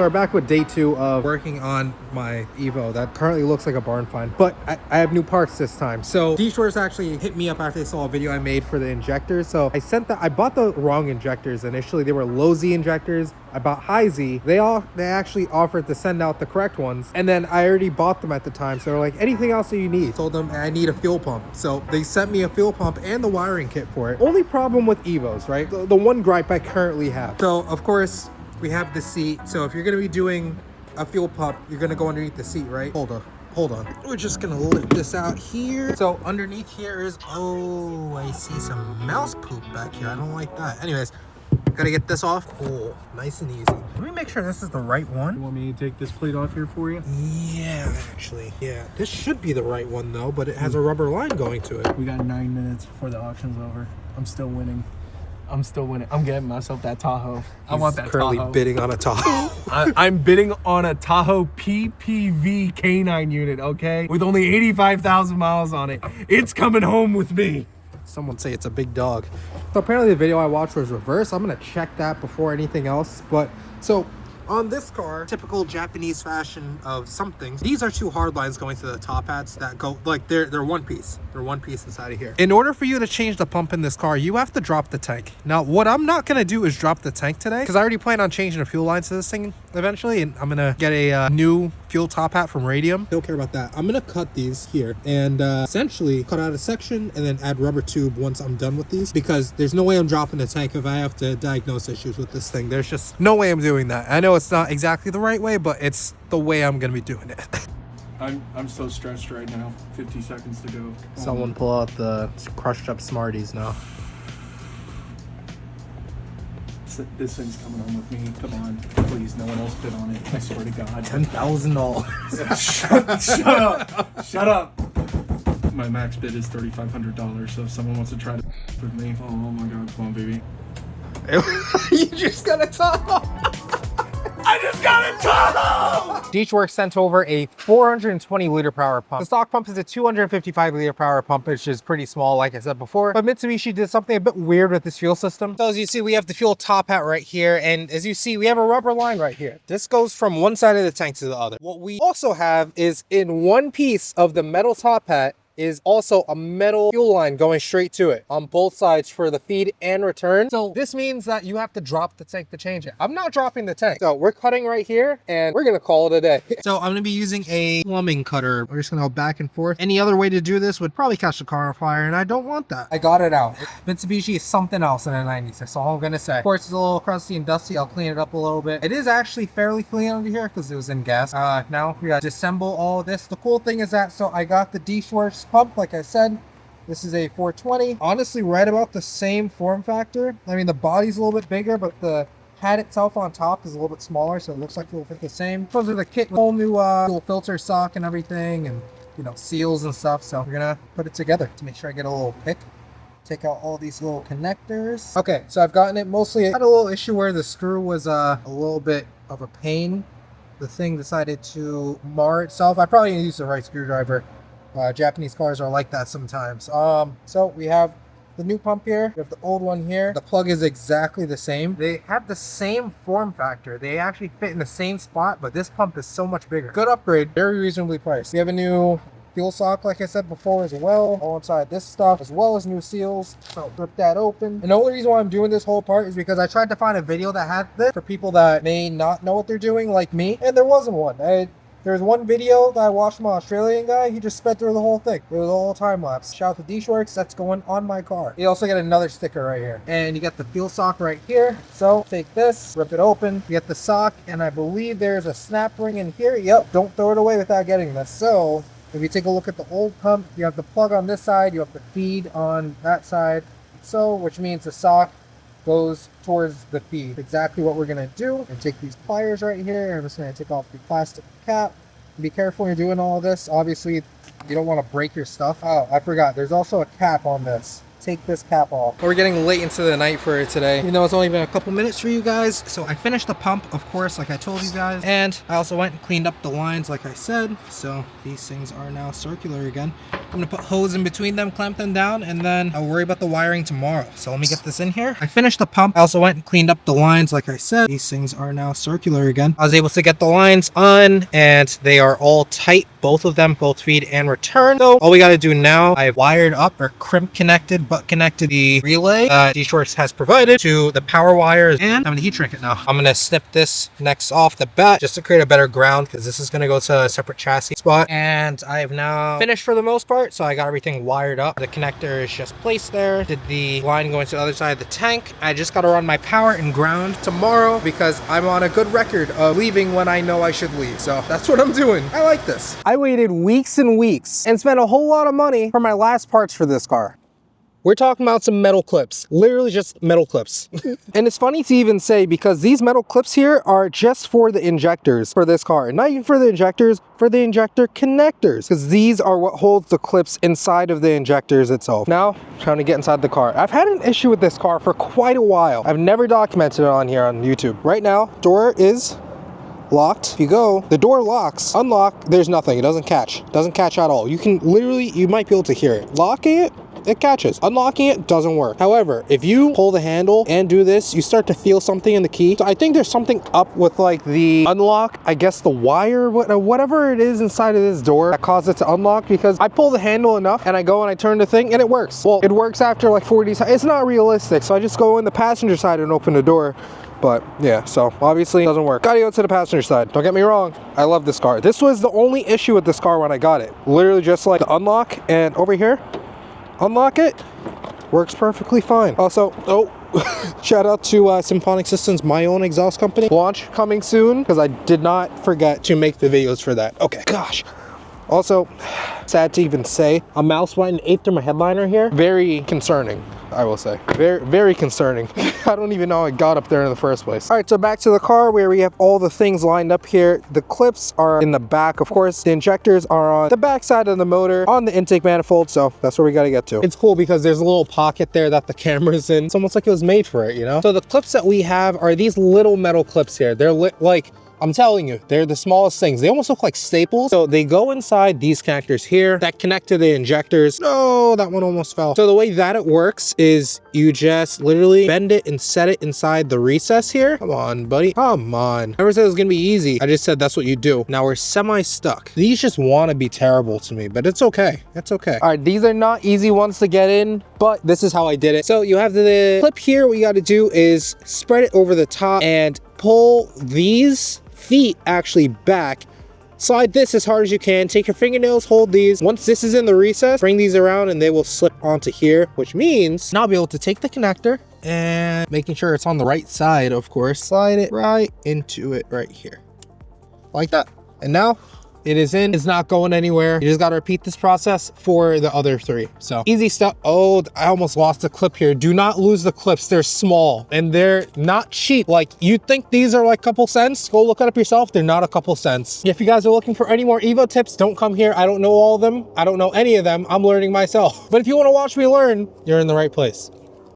We're back with day 2 of working on my Evo that currently looks like a barn find, but I have new parts this time. So D-Shores actually hit me up after they saw a video I made for the injectors. So I bought the wrong injectors initially. They were low Z injectors. I bought high Z. They actually offered to send out the correct ones, and then I already bought them at the time. So they're like, anything else that you need? Told them I need a fuel pump. So they sent me a fuel pump and the wiring kit for it. Only problem with Evos, right? The one gripe I currently have. So of course, we have the seat. So if you're gonna be doing a fuel pump, you're gonna go underneath the seat, right? Hold on. We're just gonna lift this out here. So underneath here is, oh, I see some mouse poop back here. I don't like that. Anyways, gotta get this off. Oh, nice and easy. Let me make sure this is the right one. You want me to take this plate off here for you? Yeah, actually. Yeah, this should be the right one though, but it has a rubber line going to it. We got 9 minutes before the auction's over. I'm still winning. I'm getting myself that Tahoe. I want that currently Tahoe. bidding on a Tahoe. I'm bidding on a Tahoe PPV K9 unit, okay? With only 85,000 miles on it. It's coming home with me. Someone say it's a big dog. So apparently the video I watched was reverse. I'm gonna check that before anything else. But so on this car, typical Japanese fashion of something, these are 2 hard lines going to the top hats that go like they're one piece. They're one piece inside of here. In order for you to change the pump in this car, you have to drop the tank. Now, what I'm not gonna do is drop the tank today because I already plan on changing the fuel lines to this thing eventually, and I'm gonna get a new fuel top hat from Radium. Don't care about that. I'm gonna cut these here and essentially cut out a section and then add rubber tube once I'm done with these, because there's no way I'm dropping the tank if I have to diagnose issues with this thing. There's just no way I'm doing that. I know it's not exactly the right way, but it's the way I'm gonna be doing it. I'm so stressed right now. 50 seconds to go. Someone pull out the crushed up Smarties now. This thing's coming home with me. Come on, please. No one else bid on it. I swear to God. $10,000. Shut up. My max bid is $3,500. So if someone wants to try to with me, oh my God, come on, baby. You just got a Tahoe. I just got a Tahoe! D-Works sent over a 420 liter per hour pump. The stock pump is a 255 liter per hour pump, which is pretty small, like I said before. But Mitsubishi did something a bit weird with this fuel system. So as you see, we have the fuel top hat right here. And as you see, we have a rubber line right here. This goes from one side of the tank to the other. What we also have is in one piece of the metal top hat is also a metal fuel line going straight to it on both sides for the feed and return. So this means that you have to drop the tank to change it. I'm not dropping the tank. So we're cutting right here and we're gonna call it a day. So I'm gonna be using a plumbing cutter. We're just gonna go back and forth. Any other way to do this would probably catch the car on fire, and I don't want that. I got it out. Mitsubishi is something else in the 90s. That's all I'm gonna say. Of course, it's a little crusty and dusty. I'll clean it up a little bit. It is actually fairly clean under here because it was in gas. Now we gotta disassemble all of this. The cool thing is that, so I got the D-Schwartz pump, like I said. This is a 420. Honestly, right about the same form factor. I mean, the body's a little bit bigger, but the head itself on top is a little bit smaller, so it looks like it will fit the same. Comes with a kit with a whole new fuel filter sock and everything, and you know, seals and stuff. So we're gonna put it together to make sure I get a little pick. Take out all these little connectors. Okay, so I've gotten it mostly. I had a little issue where the screw was a little bit of a pain. The thing decided to mar itself. I probably didn't use the right screwdriver. Japanese cars are like that sometimes. So we have the new pump here. We have the old one here. The plug is exactly the same. They have the same form factor. They actually fit in the same spot, but this pump is so much bigger. Good upgrade, very reasonably priced. We have a new fuel sock, like I said before, as well, all inside this stuff, as well as new seals. So rip that open. And the only reason why I'm doing this whole part is because I tried to find a video that had this for people that may not know what they're doing, like me, and there wasn't one. There's one video that I watched from an Australian guy. He just sped through the whole thing. It was all time lapse. Shout out to D-Schwartz. That's going on my car. You also get another sticker right here. And you got the fuel sock right here. So take this, rip it open. You get the sock, and I believe there's a snap ring in here. Yep, don't throw it away without getting this. So if you take a look at the old pump, you have the plug on this side, you have the feed on that side. So, which means the sock goes towards the feed. Exactly what we're gonna do. And take these pliers right here. I'm just gonna take off the plastic cap. Be careful when you're doing all of this. Obviously, you don't want to break your stuff. Oh, I forgot. There's also a cap on this. Take this cap off. We're getting late into the night for today, even though it's only been a couple minutes for you guys. So I finished the pump, of course, like I told you guys. And I also went and cleaned up the lines, like I said. So these things are now circular again. I'm gonna put hose in between them, clamp them down, and then I'll worry about the wiring tomorrow. So let me get this in here. I finished the pump. I also went and cleaned up the lines. Like I said, these things are now circular again. I was able to get the lines on and they are all tight. Both of them, both feed and return. So all we got to do now, I've wired up or crimp connected, butt connected the relay that D-Shorts has provided to the power wires, and I'm gonna heat shrink it now. I'm gonna snip this next off the bat just to create a better ground because this is gonna go to a separate chassis spot. And I have now finished for the most part. So I got everything wired up. The connector is just placed there. Did the line going to the other side of the tank. I just got to run my power and ground tomorrow because I'm on a good record of leaving when I know I should leave. So that's what I'm doing. I like this. I waited weeks and weeks and spent a whole lot of money for my last parts for this car. We're talking about some metal clips, literally just metal clips. And it's funny to even say because these metal clips here are just for the injectors for this car. Not even for the injectors, for the injector connectors. Because these are what holds the clips inside of the injectors itself. Now, trying to get inside the car. I've had an issue with this car for quite a while. I've never documented it on here on YouTube. Right now, door is locked. If you go, the door locks, unlock, there's nothing. It doesn't catch. Doesn't catch at all. You can literally, you might be able to hear it. Locking it, it catches. Unlocking it doesn't work. However, if you pull the handle and do this, you start to feel something in the key. So I think there's something up with like the unlock, I guess the wire, whatever it is inside of this door that caused it to unlock, because I pull the handle enough and I go and I turn the thing and it works. Well, it works after like 40 times. It's not realistic. So I just go in the passenger side and open the door. But yeah, so obviously it doesn't work. Gotta go to the passenger side. Don't get me wrong, I love this car. This was the only issue with this car when I got it. Literally just like the unlock, and over here, unlock it, works perfectly fine. Also, shout out to Symphonic Systems, my own exhaust company. Launch coming soon, because I did not forget to make the videos for that. Okay, gosh. Also, sad to even say, a mouse button ate through my headliner here. Very concerning, I will say. Very, very concerning. I don't even know how I got up there in the first place. All right, so back to the car where we have all the things lined up here. The clips are in the back. Of course, the injectors are on the back side of the motor on the intake manifold. So that's where we got to get to. It's cool because there's a little pocket there that the camera's in. It's almost like it was made for it, you know? So the clips that we have are these little metal clips here. They're like, I'm telling you, they're the smallest things. They almost look like staples. So they go inside these connectors here that connect to the injectors. No, that one almost fell. So the way that it works is you just literally bend it and set it inside the recess here. Come on, buddy. Come on. Never said it was gonna be easy. I just said that's what you do. Now we're semi-stuck. These just wanna be terrible to me, but it's okay. It's okay. All right, these are not easy ones to get in, but this is how I did it. So you have the clip here. What you gotta do is spread it over the top and pull these feet actually back. Slide this as hard as you can. Take your fingernails, hold these. Once this is in the recess, bring these around and they will slip onto here, which means now I'll be able to take the connector and making sure it's on the right side, of course, slide it right into it right here. Like that. And now it is in, it's not going anywhere. You just got to repeat this process for the other three. So easy stuff. Oh, I almost lost a clip here. Do not lose the clips. They're small and they're not cheap. Like you think these are like a couple cents. Go look it up yourself. They're not a couple cents. If you guys are looking for any more Evo tips, don't come here. I don't know all of them. I don't know any of them. I'm learning myself. But if you want to watch me learn, you're in the right place.